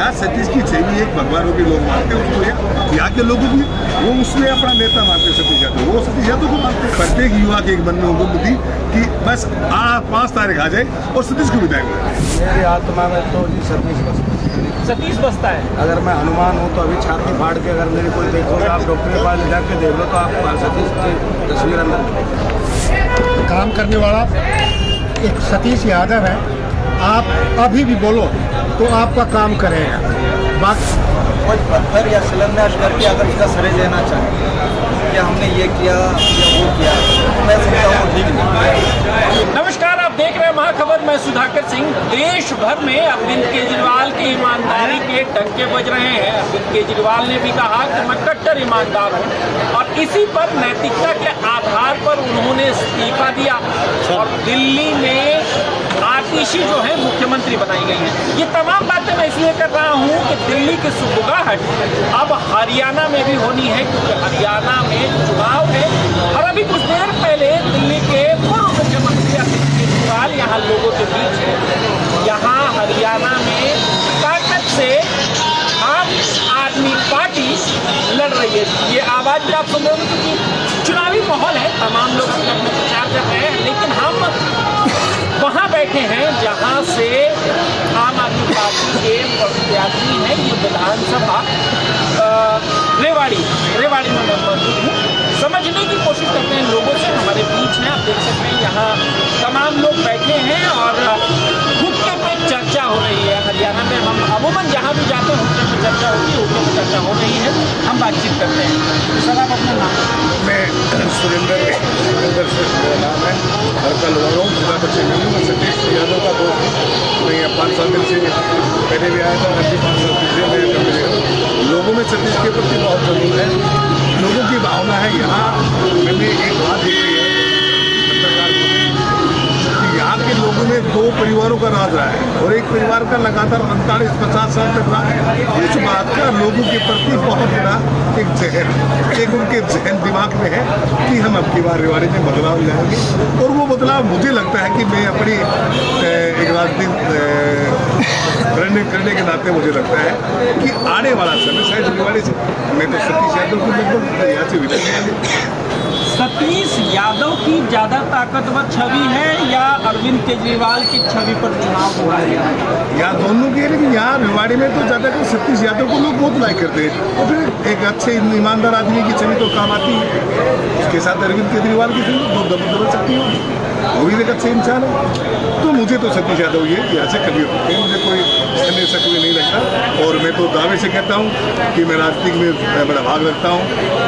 यहाँ सतीश की छवि एक भगवानों के लोग मानते हैं उसको, यहाँ के लोगों भी वो उसमें अपना नेता मानते हैं सतीश यादव, वो सतीश यादव को मानते हैं। प्रत्येक युवा के एक मन में उनको बुद्धि कि बस 5 तारीख आ जाए और सतीश को विदाई हो जाए। मेरी आत्मा में तो सतीश बसता है। अगर मैं हनुमान हूँ तो अभी छाती फाड़ के अगर मेरी कोई देखोगे, आप डॉक्टर के पास ले जाके देख लो तो आप सतीश की तस्वीर अंदर काम करने वाला एक सतीश यादव है। आप अभी भी बोलो तो आपका काम करेगा। बाकी कोई पत्थर या शिलान्यास करके अगर इसका श्रेय देना चाहे कि हमने ये किया या वो किया, तो मैं समझता हूँ ठीक नहीं। नमस्कार, आप देख रहे हैं महाखबर, मैं सुधाकर सिंह। देश भर में अरविंद केजरीवाल की ईमानदारी के डंके बज रहे हैं। अरविंद केजरीवाल ने भी कहा कि मैं कट्टर ईमानदार हूँ और इसी पर नैतिकता के आधार पर उन्होंने इस्तीफा दिया और दिल्ली में आतिशी जो है मुख्यमंत्री बनाई गई है। ये तमाम बातें मैं इसलिए कर रहा हूँ कि दिल्ली की सुगबुगाहट अब हरियाणा में भी होनी है, क्योंकि हरियाणा में चुनाव है और अभी कुछ देर पहले दिल्ली के पूर्व मुख्यमंत्री अरविंद केजरीवाल यहाँ लोगों के बीच है। यहाँ हरियाणा में ताकत से आम आदमी पार्टी लड़ रही है। ये आवाज भी आप सुन रहे हो कि चुनावी माहौल है, तमाम लोग अपना प्रचार कर रहे हैं, लेकिन हम वहाँ बैठे हैं जहाँ से आम आदमी पार्टी के प्रत्याशी हैं। ये विधानसभा रेवाड़ी में मैं मौजूद हूँ। समझने की कोशिश करते हैं लोगों से, हमारे बीच में आप देख सकते हैं यहाँ तमाम लोग बैठे हैं और हुक्के पे चर्चा हो रही है। हरियाणा में हम अमूमन जहाँ भी जाते हैं हुक्के पे चर्चा होती है, हुक्के पे चर्चा हो रही है। हम बातचीत करते हैं। सर, आप अपना नाम? मैं सुरेंद्र से मेरा नाम है, घर का लोग हूँ, जिला परिषद में हूँ। मैं सतीश यादव का दोस्त हूँ। मैं यहाँ 5 साल से पहले भी आया था, अभी 5 साल पिछले मैं मिलेगा। लोगों में सतीश के प्रति बहुत जरूर है, लोगों की भावना है। यहाँ मैंने एक बात देखी है पत्रकार को, यहाँ के लोगों में 2 परिवारों का राज रहा है और एक परिवार का लगातार 45-50 साल तक रहा है। इस बात का लोगों के प्रति बहुत बड़ा एक जहर, एक उनके जहन दिमाग में है कि हम अब की बार रेवाड़ी में बदलाव लाएंगे। और वो बदलाव मुझे लगता है कि मैं अपनी एक राजनीति करने के नाते मुझे लगता है कि आने वाला समय शायद रेवाड़ी से मैं तो सतीश यादव को लगभग यहाँ से विदाई। सतीश यादव की ज़्यादा ताकतवर छवि है या अरविंद केजरीवाल की छवि पर चुनाव हुआ है? यहाँ दोनों की है, लेकिन यहाँ रेवाड़ी में तो ज़्यादातर सतीश यादव को लोग बहुत लाइक करते हैं और फिर एक अच्छे ईमानदार आदमी की छवि तो काम आती है। उसके साथ अरविंद केजरीवाल की छवि बहुत बदल सकती है, वो भी एक अच्छे इंसान है। तो मुझे तो सतीश यादव ये यहाँ से कभी होते हैं, मुझे कोई कहने से कोई नहीं लगता। और मैं तो दावे से कहता हूँ कि मैं राजनीति में बड़ा भाग रखता हूँ।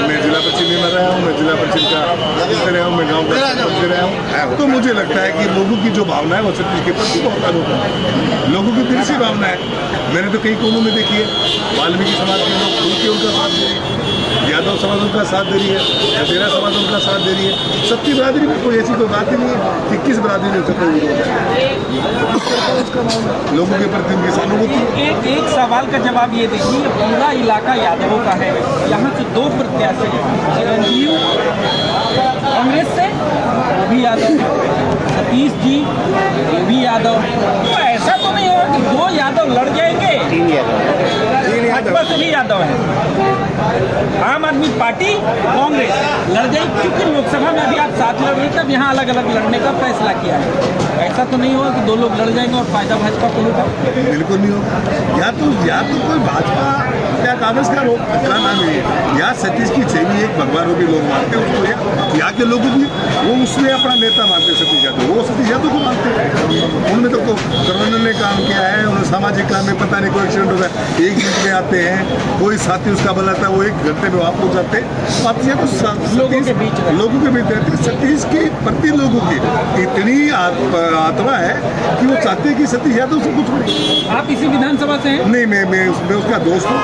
मैं जिला परिषद में रहा हूँ, मैं जिला परिषद का सदस्य रहा हूँ, मैं गाँव का सदस्य रहा हूँ। तो मुझे लगता है कि लोगों की जो भावना है वो सतीश के प्रति बहुत अनोखा है। लोगों की दिल से भावना है। मैंने तो कई कोनों में देखी है, वाल्मीकि समाज के लोग उनके उनका साथ दे रही है, यादव समाज उनका साथ दे रही है, खदेरा समाज उनका साथ दे रही है। सबकी बरादरी में कोई ऐसी कोई बात ही नहीं है कि किस बरादरी में उसका कोई विरोध है। लोगों के प्रति उनकी सहानुभूति। एक सवाल का जवाब ये दीजिए, पूरा इलाका यादवों का है, यहाँ से 2 प्रत्याशी चिरंजीव कांग्रेस से, वो भी यादव, सतीश जी ये भी यादव। तो ऐसा तो नहीं होगा कि 2 यादव लड़ जाएंगे? 3 यादव भाजपा से भी यादव है, आम आदमी पार्टी कांग्रेस लड़ जाएगी, क्योंकि लोकसभा में अभी आप साथ लड़ रहे थे, अब यहाँ अलग अलग लड़ने का फैसला किया है। ऐसा तो नहीं होगा कि 2 लोग लड़ जाएंगे और फायदा भाजपा को होगा? बिल्कुल नहीं होगा। या तो कोई भाजपा क्या कांग्रेस का नाम नहीं है। यहाँ सतीश की छवि एक भगवानों के लोग मानते हैं उसको, यहाँ के लोग भी वो उसमें अपना नेता मानते हैं सतीश यादव, वो सतीश यादव को मानते हैं। उनमें तो गवर्नर ने काम किया है, उन्होंने सामाजिक काम में पता नहीं कोई एक्सीडेंट होता है 1 मिनट में आते हैं, कोई साथी उसका बनाता है वो 1 घंटे में वापस हो जाते हैं। बात यह तो लोगों के बीच रहती है। सतीश के प्रति लोगों की इतनी आत्मा है कि वो चाहते हैं कि सतीश यादव से कुछ नहीं। आप इसी विधानसभा से हैं? नहीं, मैं उसका दोस्त हूँ,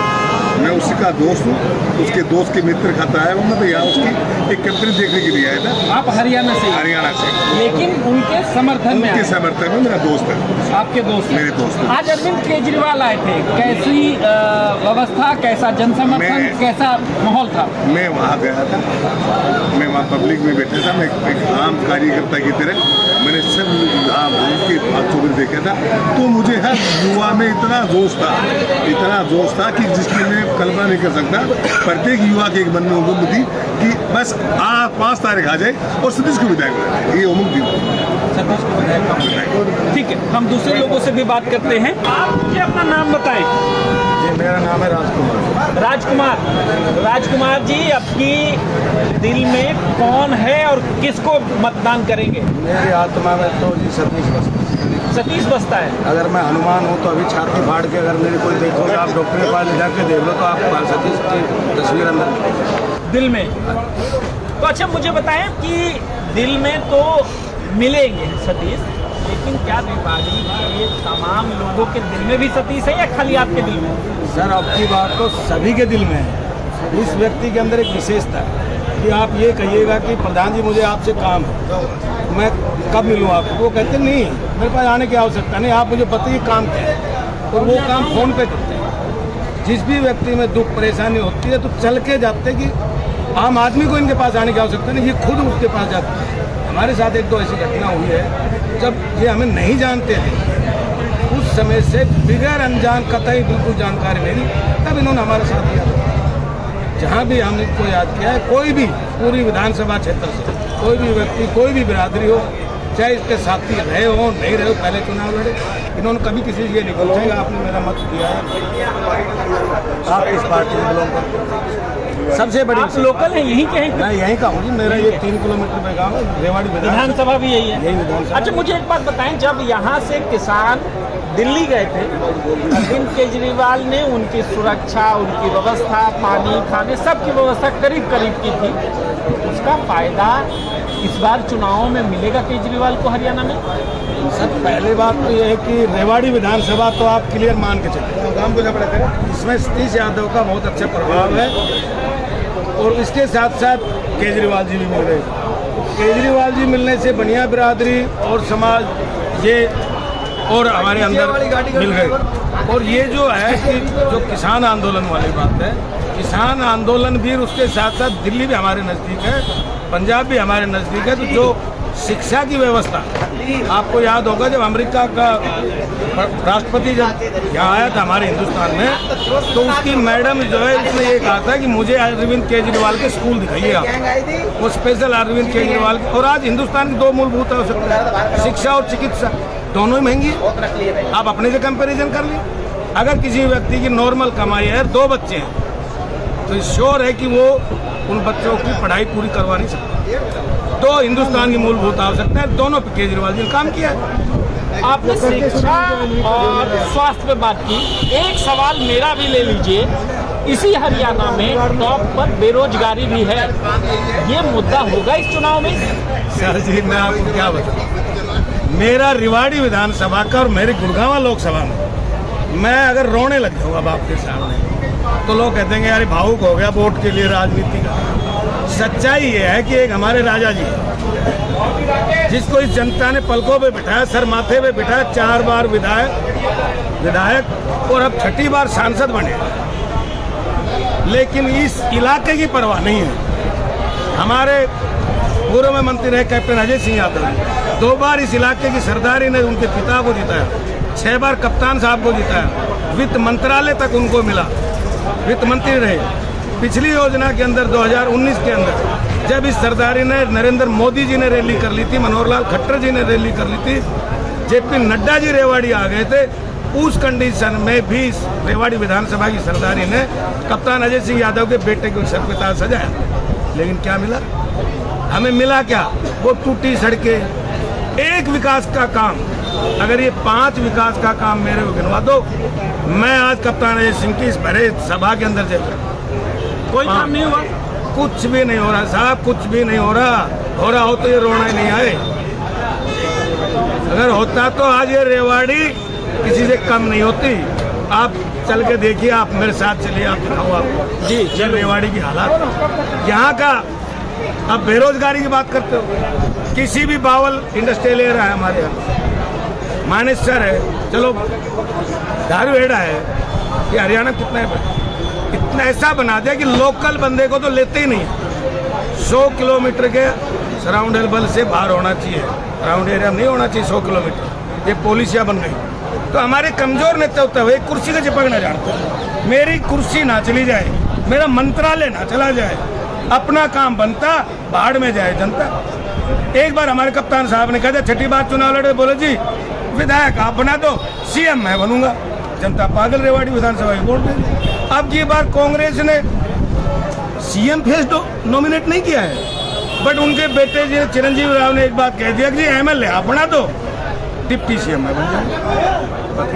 मैं उसी का दोस्त हूँ, उसके दोस्त के मित्र खाता है वो। मैं तो यहाँ उसकी एक कंपनी देखने के लिए आया था। आप हरियाणा से? हरियाणा से, लेकिन उनके समर्थन में? उनके समर्थन में मेरा दोस्त है। आपके दोस्त? मेरे दोस्त। आज अरविंद केजरीवाल आए थे, कैसी व्यवस्था, कैसा जनसमर्थन, कैसा माहौल था? मैं वहाँ गया था, मैं वहाँ पब्लिक में बैठा था, मैं एक आम कार्यकर्ता की तरह मैंने सब उनके बातों में देखा था, तो मुझे हर युवा में इतना जोश था कि जिसकी मैं कल्पना नहीं कर सकता। प्रत्येक युवा के एक मन में उम्मीद थी कि बस 5 तारीख आ जाए और सतीश को विदाई करें, ये उम्मीद थी। ठीक है, हम दूसरे लोगों से भी बात करते हैं। आप मुझे अपना नाम बताएं। जी, मेरा नाम है राजकुमार। राजकुमार जी, आपकी दिल में कौन है और किसको मतदान करेंगे? मेरी आत्मा में तो जी सतीश बसता है। अगर मैं हनुमान हूँ तो अभी छाती फाड़ के अगर मेरे कोई देखोगे, आप डॉक्टर के पास ले जाके देख लो तो आप सतीश की तस्वीर अंदर दिल में। तो अच्छा मुझे बताएं कि दिल में तो मिलेंगे सतीश, लेकिन क्या रेवाड़ी के तमाम लोगों के दिल में भी सतीश है या खाली आपके दिल में? सर, आपकी बात तो सभी के दिल में है। इस व्यक्ति के अंदर एक विशेषता है कि आप ये कहिएगा कि प्रधान जी मुझे आपसे काम है, मैं कब मिलूँ आपको? वो कहते नहीं, मेरे पास आने की आवश्यकता नहीं, आप मुझे बताइए काम क्या है, और वो काम फ़ोन पे करते हैं। जिस भी व्यक्ति में दुख परेशानी होती है तो चल के जाते कि आम आदमी को इनके पास आने की आवश्यकता नहीं, ये खुद उसके पास जाते हैं। हमारे साथ एक दो ऐसी घटना हुई है, जब ये हमें नहीं जानते थे, उस समय से बिगैर अनजान कतई बिल्कुल जानकारी नहीं, तब इन्होंने हमारे साथ दिया। जहाँ भी हमने इनको याद किया है, कोई भी पूरी विधानसभा क्षेत्र से कोई भी व्यक्ति, कोई भी बिरादरी हो, चाहे इसके साथी रहे हो नहीं रहे हो, पहले चुनाव लड़े, इन्होंने कभी किसी से ये नहीं बोला आपने मेरा मत दिया है, आप इस पार्टी में बिलोंग करते। सबसे बड़ी आप लोकल हैं, यहीं के हैं? मैं यहीं का हूँ जी, मेरा ये 3 किलोमीटर पे गाँव है, रेवाड़ी विधानसभा भी यही है। यही विधानसभा। अच्छा मुझे एक बात बताएं, जब यहाँ से किसान दिल्ली गए थे, अरविंद केजरीवाल ने उनकी सुरक्षा, उनकी व्यवस्था, पानी खाने सब की व्यवस्था करीब करीब की थी, उसका फायदा इस बार चुनावों में मिलेगा केजरीवाल को हरियाणा में? सर, पहली बात तो ये है कि रेवाड़ी विधानसभा तो आप क्लियर मान के चलिए, इसमें सतीश यादव का बहुत अच्छा प्रभाव है, और इसके साथ साथ केजरीवाल जी भी मिल रहे हैं। केजरीवाल जी मिलने से बढ़िया बिरादरी और समाज ये और हमारे अंदर मिल गए। और ये जो है कि जो किसान आंदोलन वाली बात है, किसान आंदोलन भी, उसके साथ साथ दिल्ली भी हमारे नज़दीक है, पंजाब भी हमारे नज़दीक है, तो जो शिक्षा की व्यवस्था, आपको याद होगा जब अमेरिका का राष्ट्रपति जब यहाँ आया था हमारे हिंदुस्तान में, तो उसकी मैडम जो है उसने ये कहा था कि मुझे अरविंद केजरीवाल के स्कूल दिखाइए आप, वो स्पेशल अरविंद केजरीवाल। और आज हिंदुस्तान की 2 मूलभूत आवश्यकता, शिक्षा और चिकित्सा, दोनों ही महंगी है। आप अपने से कंपैरिजन कर लीजिए, अगर किसी व्यक्ति की नॉर्मल कमाई है, 2 बच्चे हैं, तो श्योर है कि वो उन बच्चों की पढ़ाई पूरी करवा नहीं सकता। तो हिंदुस्तान की मूलभूत आवश्यकता है, दोनों पे केजरीवाल जी ने काम किया है। आपने शिक्षा और स्वास्थ्य पे बात की, एक सवाल मेरा भी ले लीजिए, इसी हरियाणा में टॉप पर बेरोजगारी भी है, ये मुद्दा होगा इस चुनाव में? सर जी, मैं आपको क्या बताऊं, मेरा रेवाड़ी विधानसभा का और मेरे गुड़गांव लोकसभा में मैं अगर रोने लग जाऊँ अब आपके सामने, तो लोग कहते हैं यार भावुक हो गया वोट के लिए राजनीति का। सच्चाई ये है कि एक हमारे राजा जी जिसको इस जनता ने पलकों पे बिठाया, सर माथे पे बिठाया, 4 बार विधायक और अब 6ठी बार सांसद बने, लेकिन इस इलाके की परवाह नहीं है। हमारे पूर्व में मंत्री रहे कैप्टन अजय सिंह यादव 2 बार इस इलाके की सरदारी ने उनके पिता को जिताया, 6 बार कप्तान साहब को जिताया, वित्त मंत्रालय तक उनको मिला, वित्त मंत्री रहे। पिछली योजना के अंदर 2019 के अंदर जब इस सरदारी ने, नरेंद्र मोदी जी ने रैली कर ली थी, मनोहर लाल खट्टर जी ने रैली कर ली थी, जेपी नड्डा जी रेवाड़ी आ गए थे, उस कंडीशन में भी इस रेवाड़ी विधानसभा की सरदारी ने कप्तान अजय सिंह यादव के बेटे को सर पे ताज सजाया। लेकिन क्या मिला हमें? मिला क्या? वो टूटी सड़कें, एक विकास का काम। अगर ये 5 विकास का काम मेरे को गिनवा दो, मैं आज कप्तान अजय सिंह की इस भरे सभा के अंदर जाऊँ। कोई काम नहीं हुआ, कुछ भी नहीं हो रहा साहब, कुछ भी नहीं हो रहा हो तो ये रोना ही नहीं आए। अगर होता तो आज ये रेवाड़ी किसी से कम नहीं होती। आप चल के देखिए, आप मेरे साथ चलिए, आप दिखाओ आप जी रेवाड़ी की हालात यहाँ का। अब बेरोजगारी की बात करते हो, किसी भी बावल इंडस्ट्रियल एरिया है हमारे यहाँ, मानेसर है, चलो धारूहेड़ा है, ये हरियाणा कितना है? इतना ऐसा बना दिया कि लोकल बंदे को तो लेते ही नहीं है। 100 किलोमीटर के सराउंडल बल से बाहर होना चाहिए, सराउंड एरिया में नहीं होना चाहिए 100 किलोमीटर। ये पॉलिसियाँ बन गई। तो हमारे कमजोर नेता होते हुए कुर्सी का चिपकना जानते हैं। मेरी कुर्सी ना चली जाए, मेरा मंत्रालय ना चला जाए, अपना काम बनता, बाढ़ में जाए जनता। एक बार हमारे कप्तान साहब ने कहा था, छठी बार चुनाव लड़े, बोले जी विधायक आप बना दो, सीएम मैं बनूंगा। जनता पागल, रेवाड़ी विधानसभा की वोट दे। अब की बार कांग्रेस ने सीएम फेस नॉमिनेट नहीं किया है, बट उनके बेटे जी चिरंजीवी राव ने एक बात कह दिया कि एमएलए आप बना दो, डिप्टी सीएम मैं बन जाऊंगा।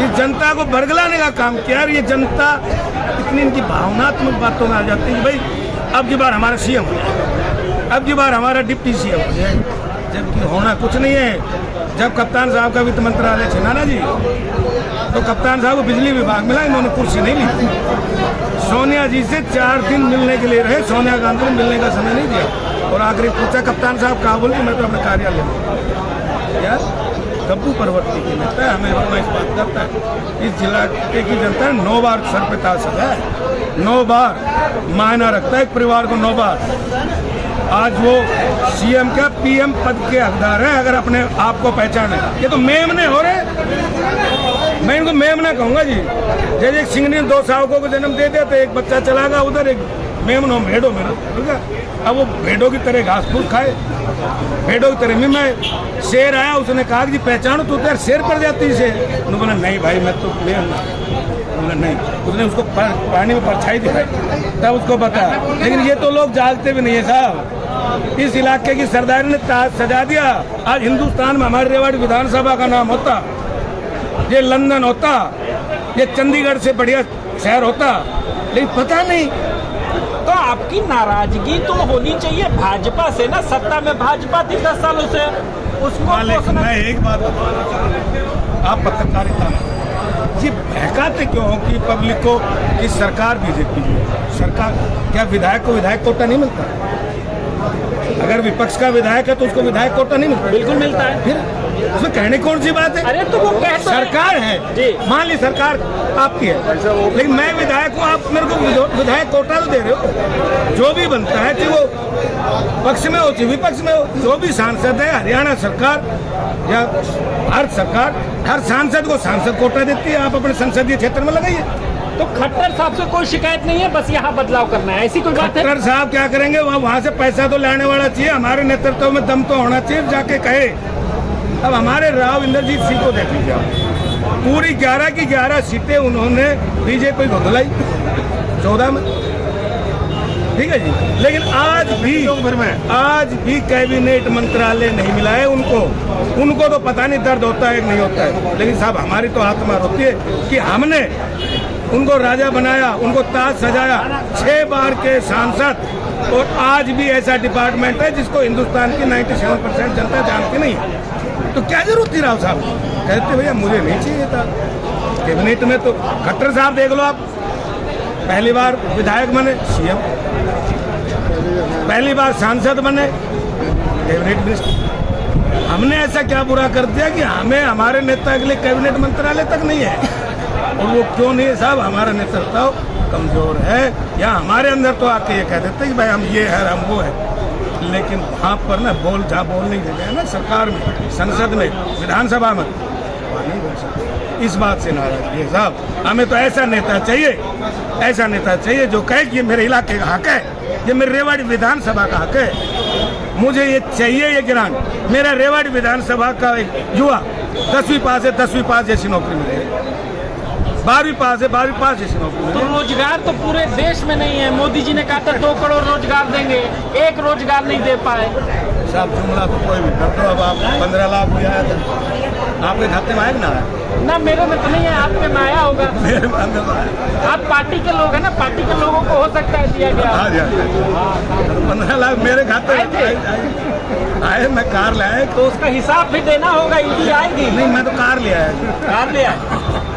ये जनता को बरगलाने का काम किया। ये जनता इतनी इनकी भावनात्मक बातों में आ जाती है कि भाई अब की बार हमारा सीएम हो जाए, अब की बार हमारा डिप्टी सीएम हो जाए, जबकि होना कुछ नहीं है। जब कप्तान साहब का वित्त मंत्रालय छीना ना जी, तो कप्तान साहब को बिजली विभाग मिला, इन्होंने कुर्सी नहीं ली। सोनिया जी से 4 दिन मिलने के लिए रहे, सोनिया गांधी ने मिलने का समय नहीं दिया। और आखिरी पूछा कप्तान साहब कहाँ, बोले मैं तो अपने कार्यालय में। यार गप्पू प्रवृत्ति की नेता है, हमें रोना इस बात करता है। इस जिला की जनता 9 बार सर पे ताज सजा है, 9 बार मायना रखता है एक परिवार को, 9 बार। आज वो सीएम का पीएम पद के हकदार हैं, अगर अपने आप को पहचाने। ये तो मेमने हो रहे, मैं इनको मेमना कहूँगा जी। जैसे एक सिंगनी 2 शावकों को जन्म दे दिया, तो एक बच्चा चला गया उधर, एक मेमनो भेड़ो मेरा, ठीक है। अब वो भेड़ों की तरह घास फूस खाए, भेड़ों की तरह मैं शेर आया, उसने कहा कि पहचानो तो यार शेर पर जाती से। उन्होंने बोला नहीं भाई मैं तो बोला नहीं। उसने उसको पानी में परछाई दिखाई, तब उसको बताया। लेकिन ये तो लोग जागते भी नहीं है साहब। इस इलाके की सरदारी ने ताज सजा दिया। आज हिंदुस्तान में हमारे रेवाड़ी विधानसभा का नाम होता, ये लंदन होता, ये चंडीगढ़ से बढ़िया शहर होता, लेकिन पता नहीं। तो आपकी नाराजगी तो होनी चाहिए भाजपा से ना, सत्ता में भाजपा थी 10 सालों से, उसको लेकिन मैं एक बात बताऊं, आप पत्रकारिता में ये बहकाते क्यों हो कि पब्लिक को कि सरकार बीजेपी सरकार, क्या विधायक को विधायक कोटा नहीं मिलता? अगर विपक्ष का विधायक है तो उसको विधायक कोटा नहीं मिलता? बिल्कुल मिलता है। फिर उसमें कहने कौन सी बात है? अरे तो वो कह तो सरकार है जी, मान ली सरकार आपकी है, लेकिन मैं विधायक हूँ, आप मेरे को विधायक कोटा तो दे रहे हो। जो भी बनता है चाहे वो पक्ष में हो चाहे विपक्ष में हो, जो भी सांसद है, हरियाणा सरकार या भारत सरकार हर सांसद को सांसद कोटा देती है। आप अपने संसदीय क्षेत्र में लगाइए। तो खट्टर साहब से कोई शिकायत नहीं है, बस यहाँ बदलाव करना है, ऐसी कोई बात है? खट्टर साहब क्या करेंगे? वहाँ से पैसा तो लाने वाला चाहिए, हमारे नेतृत्व में दम तो होना चाहिए, जाके कहे। अब हमारे राव इंद्रजीत सिंह को देख लीजिए, पूरी 11 की 11 सीटें उन्होंने बीजेपी को दिलाई 14 में, ठीक है जी। लेकिन आज भी कैबिनेट मंत्रालय नहीं मिला है उनको तो पता नहीं दर्द होता है कि नहीं होता है। लेकिन साहब हमारी तो आत्मा रोती है कि हमने उनको राजा बनाया, उनको ताज सजाया, 6 बार के सांसद, और आज भी ऐसा डिपार्टमेंट है जिसको हिंदुस्तान की 97% जनता जानती नहीं है। तो क्या जरूरत थी राव साहब? कहते भैया मुझे नहीं चाहिए था कैबिनेट में। तो खट्टर साहब देख लो, आप पहली बार विधायक बने सीएम, पहली बार सांसद बने कैबिनेट मिनिस्टर। हमने ऐसा क्या बुरा कर दिया कि हमें हमारे नेता के लिए कैबिनेट मंत्रालय तक नहीं है? और वो क्यों नहीं है साहब? हमारा नेतृत्व कमजोर है, या हमारे अंदर तो आके ये कह देते कि भाई हम ये है हम वो है। लेकिन वहाँ पर ना जहाँ बोलने की जगह है ना, सरकार में, संसद में, विधानसभा में, वहाँ नहीं बोल सकते। इस बात से नाराज है साहब। हमें तो ऐसा नेता चाहिए, ऐसा नेता चाहिए जो कहे कि ये मेरे इलाके का हक है, ये मेरे रेवाड़ी विधानसभा का हक है, मुझे ये चाहिए ये ग्रांट। मेरा रेवाड़ी विधानसभा का एक युवा 10वीं पास है, 10वीं पास जैसी नौकरी मिले, 12वीं पास है, 12वीं पास जैसी नौकरी। तो रोजगार तो पूरे देश में नहीं है। मोदी जी ने कहा था 2 करोड़ रोजगार देंगे, एक रोजगार नहीं दे पाए साहब। जुमला तो कोई भी कर दो। अब आप 15 लाख भी आया था, आपके खाते में आया कि ना आया? ना, मेरे में तो नहीं है, आपके में आया होगा। मेरे खाते में आया। आप पार्टी के लोग हैं ना, पार्टी के लोगों को हो सकता है दिया गया। 15 लाख मेरे खाते में आए। मैं कार ले आया, तो उसका हिसाब भी देना होगा, ईडी आएगी। नहीं मैं तो कार ले आया। कार ले आए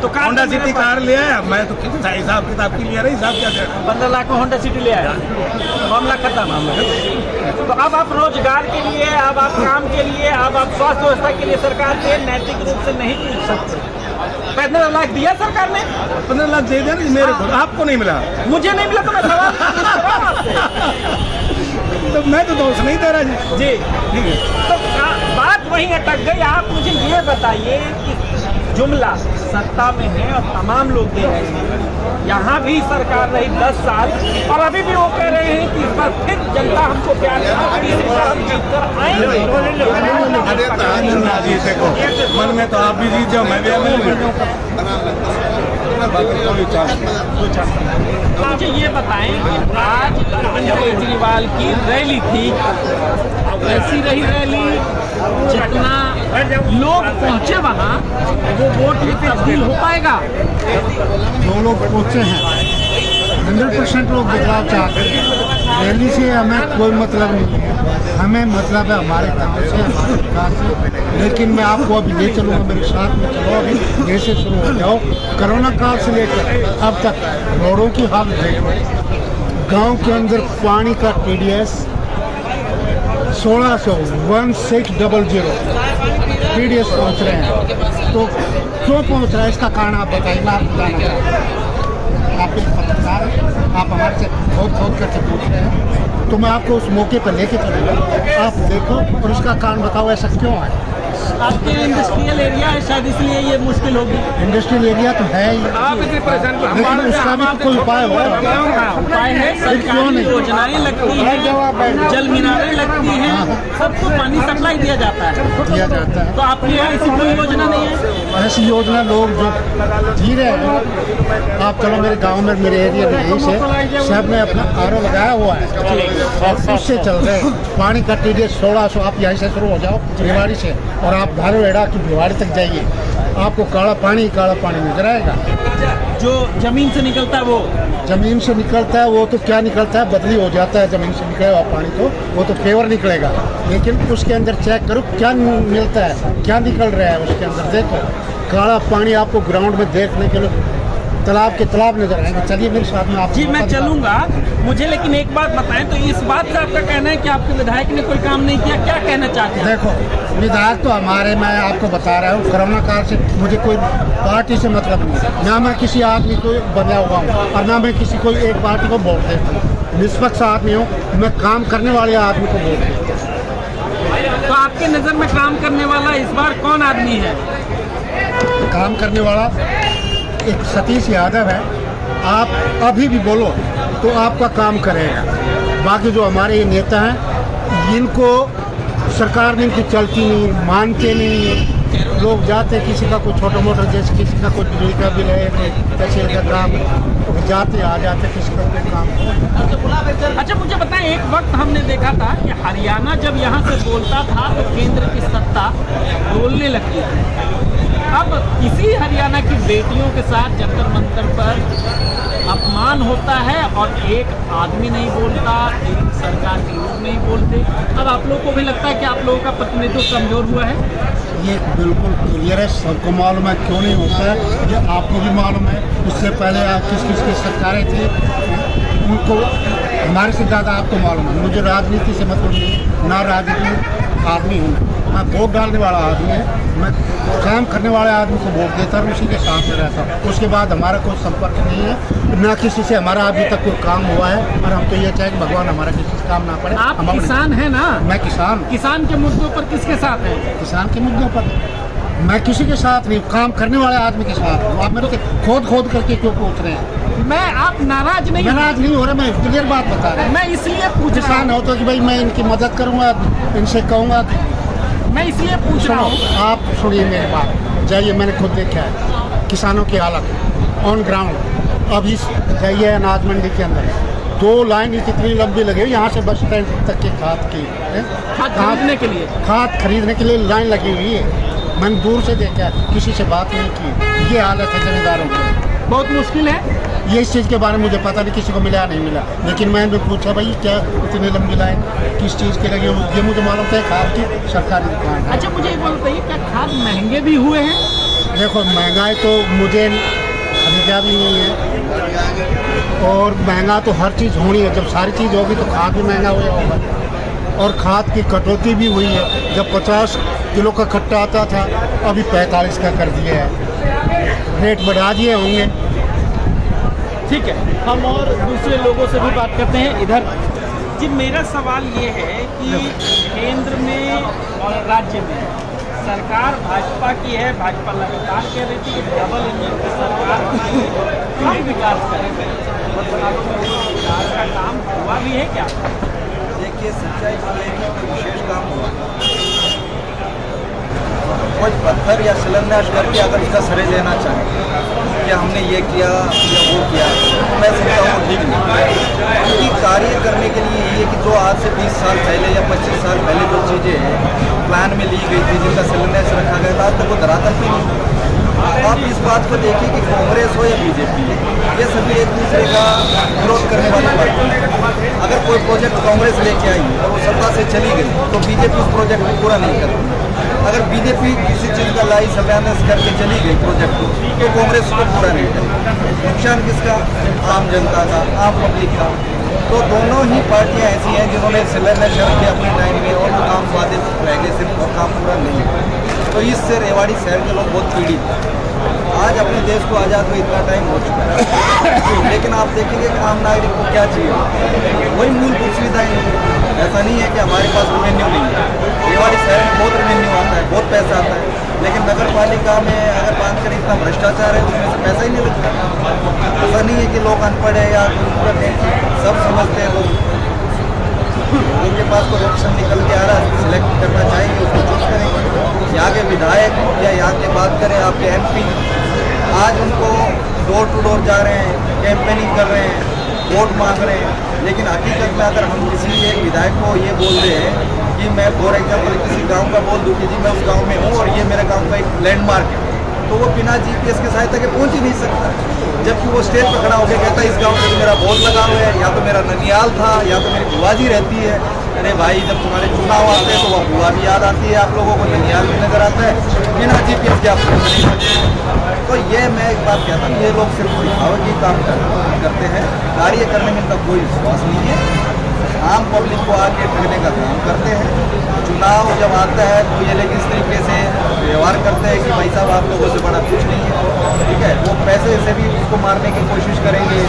तो होंडा सिटी कार ले आया मैं तो। हिसाब किताब की लिया, हिसाब क्या दे? 15 लाख में होंडा सिटी ले आया, मामला खत्म। तो अब आप रोजगार के लिए, अब आप काम के लिए, अब आप स्वास्थ्य व्यवस्था के लिए सरकार से नैतिक रूप से नहीं पूछ सकते। 15 लाख दिया सरकार ने, 15 लाख दे दिया ना मेरे को, आपको नहीं मिला। मुझे नहीं मिला तो मैं सवाल पूछ रहा हूं आपसे। तो मैं तो दोष नहीं दे रहा जी। जी ठीक है। तो बात वहीं अटक गई। आप मुझे ये बताइए कि जुमला सत्ता में है और तमाम लोग दे रहे हैं, यहाँ भी सरकार रही 10 साल और अभी भी वो कह रहे हैं कि इस बार फिर जनता हमको प्यार करेगी, इस बार हम जीत कर आएंगे। मन में तो आप भी जीत जाओ, मैं भी जीत जाऊँ। मुझे ये बताएं कि आज अरविंद केजरीवाल की रैली थी, ऐसी रही रैली जितना लोग पहुंचे वहाँ वो वोट में तब्दील हो पाएगा। जो लोग पहुँचे हैं 100% लोग बदलाव चाहते हैं। रैली से हमें कोई मतलब नहीं है, हमें मतलब है हमारे गांव से, हमारे विकास से। लेकिन मैं आपको अभी ले चलूँगा, मेरे साथ में चलो। अभी जैसे शुरू हो जाओ, कोरोना काल से लेकर अब तक रोडों की हालत देखो। गांव के अंदर पानी का TDS 1600 TDS पहुँच रहे हैं। तो क्यों पहुँच रहा है, इसका कारण आप बताइए। मैं आपको बताना चाहता हूँ, आप एक पत्रकार हैं, आप हमारे से खोद करके पूछ रहे हैं, तो मैं आपको उस मौके पर लेके चलूँगा। आप देखो और इसका कारण बताओ, ऐसा क्यों है। आपके इंडस्ट्रियल एरिया है, शायद इसलिए ये मुश्किल होगी। इंडस्ट्रियल एरिया तो है ही, आप इतने परेशान, लेकिन उसका भी तो कोई उपाय हो। उपाय है, सरकारी योजनाएं लगती हैं, जल मीनारें लगती हैं, सबको पानी सप्लाई दिया जाता है। दिया जाता है। तो आपके यहाँ ऐसी कोई योजना नहीं है? ऐसी योजना लोग जो जी रहे हैं, आप चलो मेरे गांव में, मेरे एरिया में यहीं से सब ने अपना RO लगाया हुआ है और उससे चल रहे हैं। पानी का TDS 1600, आप यहीं से शुरू हो जाओ रेवाड़ी से और आप धारवेड़ा की भिवाड़ी तक जाइए, आपको काला पानी नजर आएगा। जो जमीन से निकलता है वो जमीन से निकलता है, वो तो क्या निकलता है, बदली हो जाता है। जमीन से निकले हुआ पानी तो वो तो प्योर निकलेगा, लेकिन उसके अंदर चेक करो क्या मिलता है, क्या निकल रहा है उसके अंदर। देखो काला पानी आपको ग्राउंड में देखने के लिए तालाब के तालाब नजर आएंगे। चलिए मेरे साथ में आप। जी मैं चलूंगा, मुझे लेकिन एक बात बताएं, तो इस बात से आपका कहना है कि आपके विधायक ने कोई काम नहीं किया, क्या कहना चाहते हैं? देखो विधायक तो हमारे, मैं आपको बता रहा हूँ, कोरोना काल से मुझे कोई पार्टी से मतलब नहीं, ना मैं किसी आदमी को बदला हुआ हूँ और ना मैं किसी को एक पार्टी को वोट देता हूँ। निष्पक्ष आदमी हूँ मैं, काम करने वाले आदमी को वोट देता हूँ। तो आपके नज़र में काम करने वाला इस बार कौन आदमी है? काम करने वाला एक सतीश यादव है। आप अभी भी बोलो तो आपका काम करेगा। बाकी जो हमारे ये नेता हैं, इनको सरकार ने इनकी चलती नहीं, मानते नहीं। लोग जाते, किसी का कोई छोटा मोटा, जैसे किसी का कोई बिजली का बिल है, कोई तहसील का काम, जाते आ जाते, किसी का कोई काम। अच्छा मुझे बताएं, एक वक्त हमने देखा था कि हरियाणा जब यहाँ से बोलता था तो केंद्र की सत्ता डोलने लगती थी। अब इसी हरियाणा की बेटियों के साथ जंतर मंतर पर अपमान होता है और एक आदमी नहीं बोलता, एक सरकार के लोग नहीं बोलते। अब आप लोगों को भी लगता है कि आप लोगों का प्रतिनिधित्व कमजोर हुआ है? ये बिल्कुल क्लियर है, सबको मालूम है। क्यों नहीं होता है ये आपको भी मालूम है। उससे पहले किस किस की सरकारें थी, उनको हमारे से ज़्यादा आपको मालूम है। मुझे राजनीति से मतलब नहीं, ना राजनीति आदमी हूँ मैं, वोट डालने वाला आदमी है मैं, काम करने वाले आदमी को वोट देता हूँ, उसी के साथ में रहता हूँ। उसके बाद हमारा कोई संपर्क नहीं है, ना किसी से हमारा अभी तक कोई काम हुआ है। और हम तो ये चाहें कि भगवान हमारा किसी से काम ना पड़े। आप किसान हैं ना? मैं किसान। किसान के मुद्दों पर किसके साथ हैं? किसान के मुद्दों पर मैं किसी के साथ नहीं, काम करने वाले आदमी के साथ हूँ। आप मेरे से खोद करके क्यों पूछ रहे हैं? मैं, आप नाराज नहीं? नाराज नहीं हो रहा, मैं क्लियर बात बता रहा हूँ। मैं इसलिए पूछ रहा किसान हो तो कि भाई मैं इनकी मदद करूँगा, इनसे कहूँगा। मैं इसलिए पूछ रहा हूँ। आप सुनिए मेरी बात, जाइए, मैंने खुद देखा है किसानों की हालत ऑन ग्राउंड। अभी जाइए अनाज मंडी के अंदर, 2 लाइन इतनी लंबी लगी हुई, यहाँ से बस स्टैंड तक की खाद खरीदने के लिए लाइन लगी हुई है। मैंने दूर से देखा, किसी से बात नहीं की। ये हालत है जमींदारों की, बहुत मुश्किल है। ये इस चीज़ के बारे में मुझे पता नहीं, किसी को मिला नहीं मिला। लेकिन मैंने पूछा भाई क्या इतनी लंबी लाइन किस चीज़ की लगी, ये मुझे मालूम था खाद की सरकारी दुकान है। अच्छा मुझे ये बताइए, क्या खाद महंगे भी हुए हैं? देखो महंगाई तो मुझे खरीदा भी नहीं है, और महंगा तो हर चीज़ होनी है। जब सारी चीज़ होगी तो खाद भी महंगा होगा, और खाद की कटौती भी हुई है। जब 50 किलो का कट्टा आता था, अभी 45 का कर दिया है, रेट बढ़ा दिए होंगे। ठीक है, हम और दूसरे लोगों से भी बात करते हैं। इधर जी मेरा सवाल ये है कि केंद्र में और राज्य में सरकार भाजपा की है। भाजपा लगातार कह रही थी कि डबल इंजन की सरकार हम विकास करेंगे। विकास का काम हुआ भी है क्या? देखिए सच्चाई तो है कि कोई विशेष काम हुआ, कोई पत्थर या शिलान्यास करके अगर इसका श्रेय लेना चाहे कि हमने ये किया या वो किया, तो मैं समझता हूँ ठीक नहीं। क्योंकि कार्य करने के लिए ये कि जो आज से 20 साल पहले या 25 साल पहले जो चीज़ें प्लान में ली गई थी, जिनका शिलान्यास रखा गया था, तो वो धरातल पे नहीं। आप इस बात को देखिए कि कांग्रेस हो या बीजेपी, ये सभी एक दूसरे का विरोध करने वाली पार्टी है। अगर कोई प्रोजेक्ट कांग्रेस लेके आई और वो सत्ता से चली गई तो बीजेपी उस प्रोजेक्ट को पूरा नहीं करती। अगर बीजेपी किसी चीज़ का लाई शिलान्यास करके चली गई प्रोजेक्ट को, तो कांग्रेस को पूरा नहीं करती। नुकसान किसका? आम जनता का, आम पब्लिक का। तो दोनों ही पार्टियां ऐसी हैं जिन्होंने शिलान्यास किया अपने टाइम में और काम बाधित रह गए, सिर्फ और काम पूरा नहीं हुआ। तो इससे रेवाड़ी शहर के लोग बहुत पीड़ित हैं। आज अपने देश को आज़ाद हुए इतना टाइम हो चुका है, लेकिन आप देखेंगे कि आम नागरिक को क्या चाहिए, वही मूलभूत सुविधाएं नहीं। ऐसा नहीं है कि हमारे पास रेवेन्यू नहीं है, रेवाड़ी शहर में बहुत रेवेन्यू आता है, बहुत पैसा आता है, लेकिन नगर पालिका में अगर बात करें इतना भ्रष्टाचार है, उसमें से पैसा ही नहीं लगता। ऐसा नहीं है कि लोग अनपढ़ है या गुरुकुल है, सब समझते हैं लोग। लोगों के पास कोई ऑप्शन निकल के आ रहा है, सिलेक्ट करना चाहेंगे, उसको चूज करेंगे। यहाँ के विधायक या यहाँ की बात करें आपके MP, आज उनको डोर टू डोर जा रहे हैं, कैंपेनिंग कर रहे हैं, वोट मांग रहे हैं, लेकिन हकीकत में अगर हम किसी एक विधायक को ये बोल रहे हैं कि मैं फॉर एग्जाम्पल किसी गांव का बोल दूँ कि जी मैं उस गांव में हूँ और ये मेरे गांव का एक लैंडमार्क है, तो वो बिना GPS की सहायता के पहुँच ही नहीं सकता। जबकि वो स्टेज पर खड़ा होकर कहता है इस गांव में मेरा बोर्ड लगा हुआ है, या तो मेरा ननियाल था, या तो मेरी बुआ जी रहती है। अरे भाई, जब तुम्हारे चुनाव आते हैं तो वह बुआ भी याद आती है आप लोगों को, ननियाल भी नजर आता है, बिना GPS के आप नहीं सकते। तो ये मैं एक बात कहता हूँ, ये लोग सिर्फ दिखावटी काम करते हैं, कार्य करने में इनका कोई विश्वास नहीं है। आम पब्लिक को आके ठगने का काम करते हैं। चुनाव जब आता है तो ये लोग इस तरीके से व्यवहार करते हैं कि भाई साहब आप लोगों से बड़ा कुछ नहीं है, ठीक है। वो पैसे से भी उसको मारने की कोशिश करेंगे,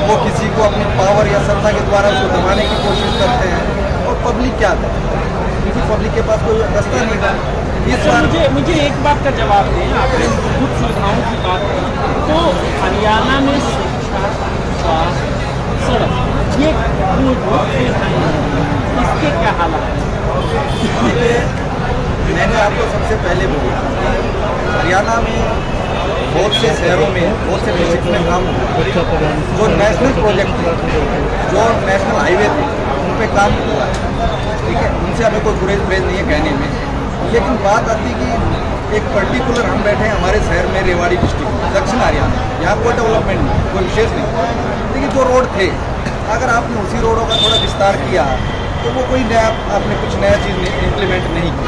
वो किसी को अपनी पावर या सत्ता के द्वारा उसको दबाने की कोशिश करते हैं। और पब्लिक क्या है, क्योंकि पब्लिक के पास कोई रास्ता नहीं था। इस बार मुझे एक बात का जवाब दें। आपने मूलभूत सुविधाओं की बात की, तो हरियाणा में शिक्षा, स्वास्थ्य, सड़क, ये मूलभूत सुविधाएं हैं, इसके क्या हालात हैं? मैंने आपको सबसे पहले बोला, हरियाणा में बहुत से शहरों में, बहुत से डिस्ट्रिक्ट में काम जो नेशनल प्रोजेक्ट थे, जो नेशनल हाईवे थे, उन पे काम हुआ है, ठीक है। उनसे हमें कोई गुरेज ब्रेज नहीं है कहने में, लेकिन बात आती कि एक पर्टिकुलर हम बैठे हैं हमारे शहर में, रेवाड़ी डिस्ट्रिक्ट, दक्षिण हरियाणा, यहाँ कोई डेवलपमेंट नहीं, कोई विशेष नहीं, लेकिन जो रोड थे, अगर आपने उसी रोडों का थोड़ा विस्तार किया तो वो कोई नया, आपने कुछ नया चीज़ इम्प्लीमेंट नहीं की।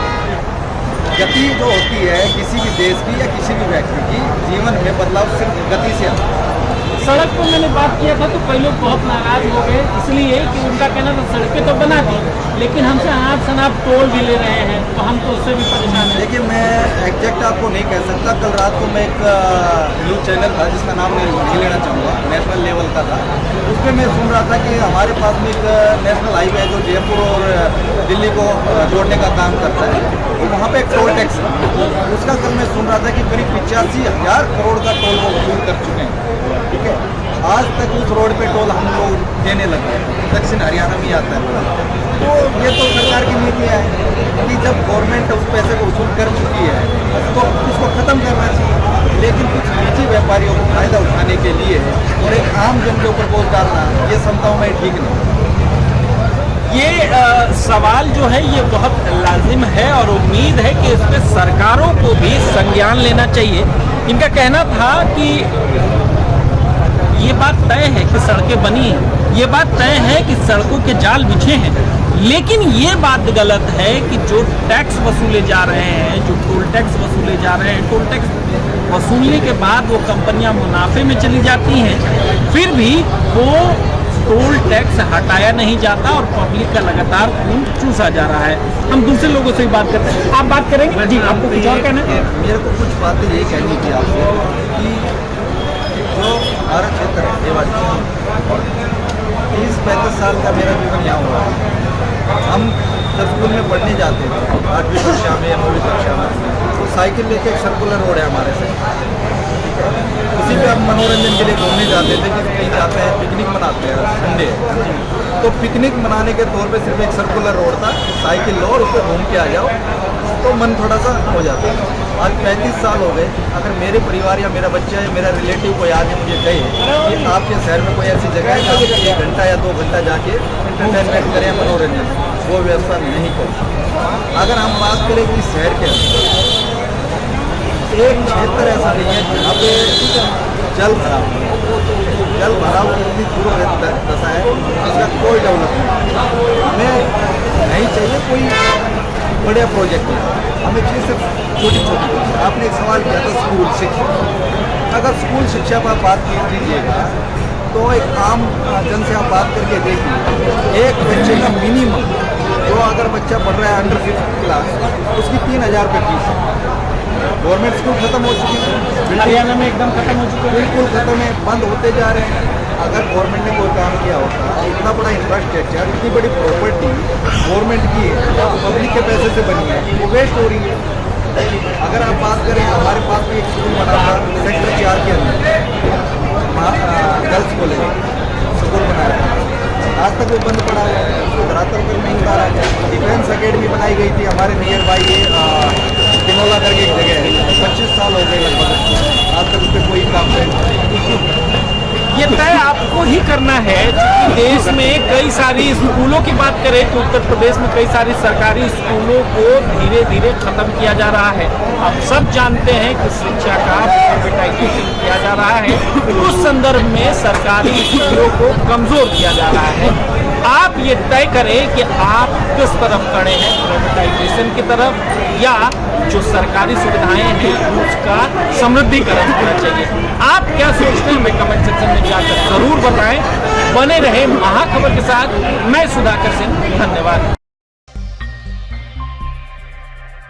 गति जो होती है किसी भी देश की या किसी भी व्यक्ति की जीवन में, बदलाव सिर्फ गति से आता है। सड़क पर मैंने बात किया था तो कई लोग बहुत नाराज हो गए, इसलिए कि उनका कहना था सड़कें तो बना दी, लेकिन हमसे अनाप शनाप टोल भी ले रहे हैं, तो हम तो उससे भी परेशान हैं। देखिए, मैं एग्जैक्ट आपको नहीं कह सकता। कल रात को मैं एक न्यूज़ चैनल था जिसका नाम मैं नहीं लेना चाहूँगा, नेशनल लेवल का था, उस पर मैं सुन रहा था कि हमारे पास में एक नेशनल हाईवे है जो जयपुर और दिल्ली को जोड़ने का काम करता है, तो वहाँ पे एक टोल टैक्स है, उसका कल मैं सुन रहा था कि करीब 85,000 करोड़ का टोल वो वसूल कर चुके हैं, ठीक है। आज तक उस रोड पे टोल हम लोग देने लगे, दक्षिण हरियाणा में आता है। तो ये तो सरकार की नीति है कि जब गवर्नमेंट उस पैसे को वसूल कर चुकी है तो उसको ख़त्म करना चाहिए, लेकिन कुछ निजी व्यापारियों को फ़ायदा उठाने के लिए और एक आम जन के ऊपर बोझ डालना, ये समझता हूँ मैं ठीक नहीं। ये सवाल जो है ये बहुत लाजिम है और उम्मीद है कि इस पर सरकारों को भी संज्ञान लेना चाहिए। इनका कहना था कि ये बात तय है कि सड़कें बनी हैं, ये बात तय है कि सड़कों के जाल बिछे हैं, लेकिन ये बात गलत है कि जो टैक्स वसूले जा रहे हैं, जो टोल टैक्स वसूले जा रहे हैं, टोल टैक्स वसूलने के बाद वो कंपनियां मुनाफे में चली जाती हैं, फिर भी वो टोल टैक्स हटाया नहीं जाता और पब्लिक का लगातार खून चूसा जा रहा है। हम दूसरे लोगों से भी बात करते हैं, आप बात करेंगे जी? आपको कुछ और कहना है? मेरे को कुछ बातें यही कहनी थी आपसे कि जो हमारा क्षेत्र है रेवाड़ी, 30-35 साल का मेरा जीवन यहाँ हुआ है। हम जब स्कूल में पढ़ने जाते थे 8वीं कक्षा में या 9वीं कक्षा में, तो साइकिल लेके एक सर्कुलर रोड है हमारे से, उसी पे हम मनोरंजन के लिए घूमने जाते थे कि कहीं जाते हैं पिकनिक मनाते हैं संडे, तो पिकनिक मनाने के तौर पे सिर्फ एक सर्कुलर रोड था, साइकिल लो और उस पर घूम के आ जाओ तो मन थोड़ा सा हो जाता है। आज 35 साल हो गए, अगर मेरे परिवार या मेरा बच्चा या मेरा रिलेटिव कोई आगे मुझे कहे कि आपके शहर में कोई ऐसी जगह है जहाँ पे 1 घंटा या 2 घंटा जाके इंटरटेनमेंट करें, मनोरंजन, वो व्यवस्था नहीं कर। अगर हम बात करें कि शहर के एक क्षेत्र ऐसा नहीं है जहाँ पे जल भराव इतनी पूर्व दशा है, इसका कोई डेवलपमेंट हमें नहीं चाहिए। कोई बड़े प्रोजेक्ट है, हमें चीज़ सिर्फ छोटी छोटी। आपने एक सवाल किया था स्कूल शिक्षा, अगर स्कूल शिक्षा पर बात कीजिएगा तो एक आम जन से आप बात करके देखिए, एक बच्चे का मिनिमम जो अगर बच्चा पढ़ रहा है अंडर 5th क्लास, उसकी 3000 रुपये फीस है। गवर्नमेंट स्कूल खत्म हो चुकी है, हरियाणा में एकदम खत्म हो चुका है, बिल्कुल खत्म है, बंद होते जा रहे हैं। अगर गवर्नमेंट ने कोई काम किया होता, इतना बड़ा इंफ्रास्ट्रक्चर, इतनी बड़ी प्रॉपर्टी गवर्नमेंट की है, पब्लिक के पैसे से बनी है, वो वेस्ट हो रही है। अगर आप बात करें, हमारे पास भी एक स्कूल बना था सेक्टर 4 के अंदर, गर्ल्स कॉलेज स्कूल बनाया था, आज तक वो बंद पड़ा है, उसको धरातल पर नहीं उतारा गया। डिफेंस अकेडमी बनाई गई थी हमारे नियर बाई, ये तिनोला करके एक जगह है, 25 साल हो गए लगभग, आज तक उस पर कोई काम नहीं। ये तय आपको ही करना है, क्योंकि देश में कई सारी स्कूलों की बात करें तो उत्तर प्रदेश में कई सारी सरकारी स्कूलों को धीरे धीरे खत्म किया जा रहा है। आप सब जानते हैं कि शिक्षा का प्राइवेटाइजेशन किया जा रहा है, उस संदर्भ में सरकारी स्कूलों को कमजोर किया जा रहा है। आप ये तय करें कि आप किस तरफ खड़े हैं, प्राइवेटाइजेशन की तरफ या जो सरकारी सुविधाएं हैं उसका समृद्धिकरण होना चाहिए। आप क्या सोचते हैं, हमें कमेंट सेक्शन में जाकर जरूर बताएं। बने रहे महाखबर के साथ, मैं सुधाकर सिंह, धन्यवाद।